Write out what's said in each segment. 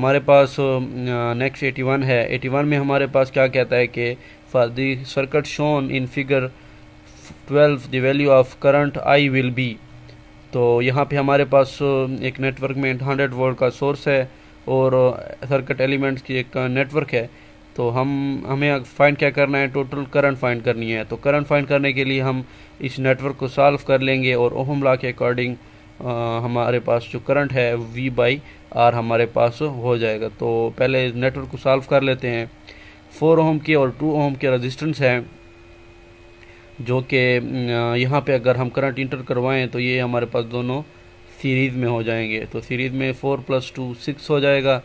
हमारे पास नेक्स्ट 81 है। 81 में हमारे पास क्या कहता है कि for the circuit shown in figure 12 the value of current I will be. तो यहाँ पे हमारे पास एक नेटवर्क में 100 वोल्ट का सोर्स है और सर्किट एलिमेंट्स की एक नेटवर्क है। तो हमें फाइंड क्या करना है, टोटल करंट फाइंड करनी है। तो करंट फाइंड करने के लिए हम इस नेटवर्क को सॉल्व कर लेंगे और ओहम लॉ के अकॉर्डिंग हमारे पास जो करंट है V/R हमारे पास हो जाएगा। तो पहले नेटवर्क को सॉल्व कर लेते हैं। 4 ओहम के और 2 ओहम के रेजिस्टेंस हैं, जो कि यहाँ पे अगर हम करंट इंटर करवाएं तो ये हमारे पास दोनों सीरीज़ में हो जाएंगे। तो सीरीज़ में 4 + 2 6 हो जाएगा।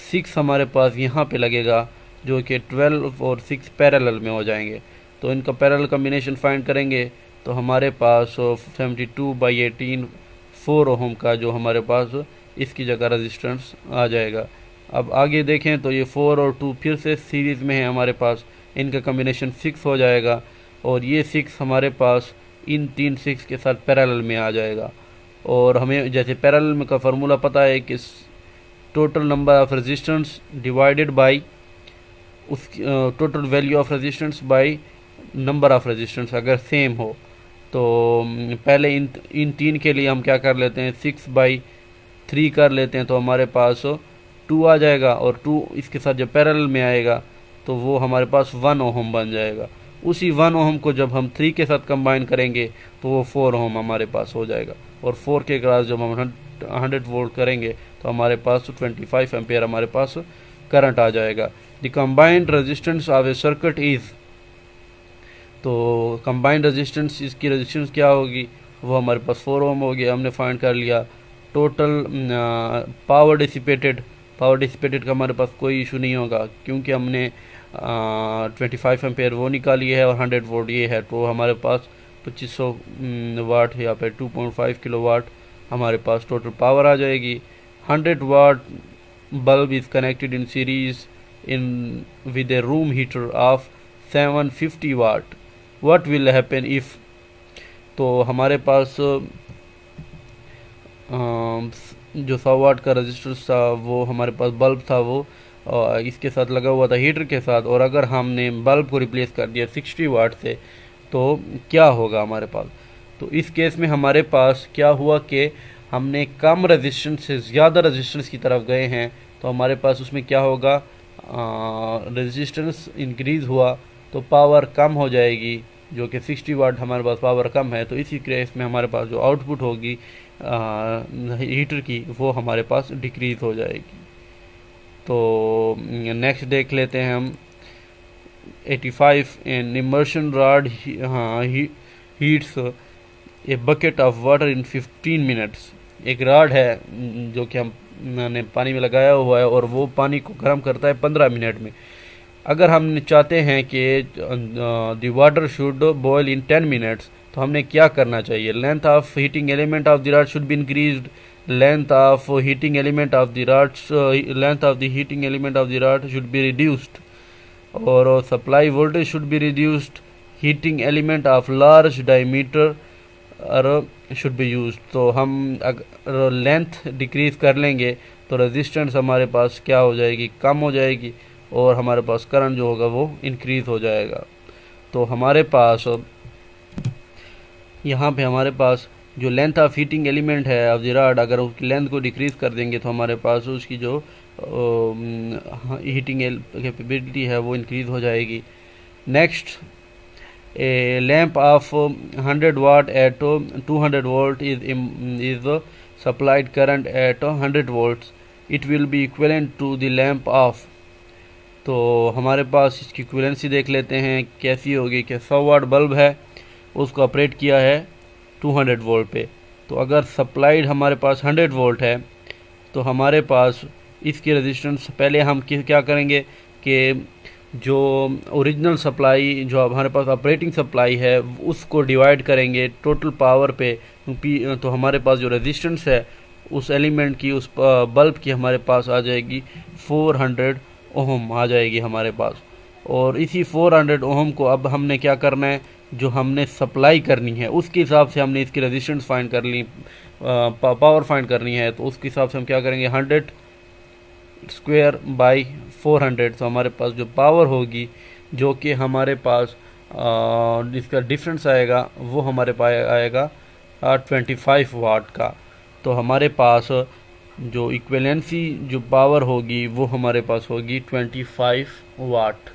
6 हमारे पास यहाँ पे लगेगा, जो कि 12 और 6 पैरेलल में हो जाएंगे। तो इनका पैरेलल कम्बिनेशन फाइंड करेंगे तो हमारे पास 72/18 4 ओहम का जो हमारे पास इसकी जगह रेजिस्टेंस आ जाएगा। अब आगे देखें तो ये 4 और 2 फिर से सीरीज़ में है हमारे पास, इनका कम्बिनेशन 6 हो जाएगा और ये 6 हमारे पास इन 3 6 के साथ पैरेलल में आ जाएगा। और हमें जैसे पैरेलल में का फार्मूला पता है कि total number of resistance divided by उस total value of resistance by number of resistance अगर सेम हो। तो पहले इन 3 के लिए हम क्या कर लेते हैं, 6/3 कर लेते हैं तो हमारे पास 2 आ जाएगा और 2 इसके साथ जब पैरेलल में आएगा तो वो हमारे पास 1 ओहम बन जाएगा। उसी 1 ओहम को जब हम 3 के साथ कंबाइन करेंगे तो वो 4 ओहम हमारे पास हो जाएगा और 4 के क्रॉस जब हम 100 वोल्ट करेंगे तो हमारे पास 25 एम्पेयर हमारे पास करंट आ जाएगा। The combined resistance of A circuit is, तो कंबाइंड रेजिस्टेंस इसकी रेजिस्टेंस क्या होगी, वो हमारे पास 4 ओम हो गया, हमने फाइंड कर लिया। टोटल पावर डिसिपेटेड का हमारे पास कोई इशू नहीं होगा क्योंकि हमने 25 एम्पेयर वो निकाली है और 100 वोल्ट ये है। तो हमारे पास 2500 वाट या फिर 2.5 किलोवाट हमारे पास टोटल पावर आ जाएगी। 100 watt bulb is connected in series in with a room heater of 750 watt. What will happen if, तो हमारे पास जो 100 वाट का रजिस्टर था वो हमारे पास बल्ब था वो इसके साथ लगा हुआ था हीटर के साथ, और अगर हमने बल्ब को रिप्लेस कर दिया 60 वाट से तो क्या होगा हमारे पास। तो इस केस में हमारे पास क्या हुआ कि हमने कम रेजिस्टेंस से ज़्यादा रेजिस्टेंस की तरफ गए हैं, तो हमारे पास उसमें क्या होगा, रेजिस्टेंस इंक्रीज़ हुआ तो पावर कम हो जाएगी, जो कि 60 वाट हमारे पास पावर कम है। तो इसी केस में हमारे पास जो आउटपुट होगी हीटर की वो हमारे पास डिक्रीज़ हो जाएगी। तो नेक्स्ट देख लेते हैं हम 85 an immersion rod heats a bucket of water in 15 minutes. एक रॉड है जो कि हमने पानी में लगाया हुआ है और वो पानी को गर्म करता है 15 मिनट में। अगर हम चाहते हैं कि the water should boil in 10 minutes तो हमने क्या करना चाहिए, length of heating element of the rod should be increased, length of heating element of the rod should be reduced, और supply voltage should be reduced, heating element of large diameter should be used. तो हम अगर length decrease कर लेंगे तो resistance हमारे पास क्या हो जाएगी, कम हो जाएगी, और हमारे पास करंट जो होगा वो इंक्रीज हो जाएगा। तो हमारे पास यहाँ पे हमारे पास जो लेंथ ऑफ हीटिंग एलिमेंट है ऑफ द रॉड, अगर उसकी लेंथ को डिक्रीज कर देंगे तो हमारे पास उसकी जो हीटिंग कैपेबिलिटी है वो इंक्रीज हो जाएगी। Next, a lamp of 100 watt at 200 volt is supplied current at 100 volts. It will be equivalent to the lamp of, तो हमारे पास इसकी इक्विवेलेंसी देख लेते हैं कैसी होगी कि 100 वाट बल्ब है उसको ऑपरेट किया है 200 वोल्ट पे। तो अगर सप्लाइड हमारे पास 100 वोल्ट है तो हमारे पास इसकी रेजिस्टेंस, पहले हम क्या करेंगे कि जो ओरिजिनल सप्लाई जो हमारे पास ऑपरेटिंग सप्लाई है उसको डिवाइड करेंगे टोटल पावर पे, तो हमारे पास जो रेजिस्टेंस है उस एलिमेंट की, उस बल्ब की हमारे पास आ जाएगी 400 ओहम आ जाएगी हमारे पास। और इसी 400 ओहम को अब हमने क्या करना है, जो हमने सप्लाई करनी है उसके हिसाब से हमने इसकी रेजिस्टेंस फाइंड कर ली, पावर फाइंड करनी है। तो उसके हिसाब से हम क्या करेंगे, 100 स्क्वायर बाई 400। तो हमारे पास जो पावर होगी जो कि हमारे पास इसका डिफरेंस आएगा वो हमारे पास आएगा 25 वाट का। तो हमारे पास जो इक्विवेलेंसी जो पावर होगी वो हमारे पास होगी 25 वाट।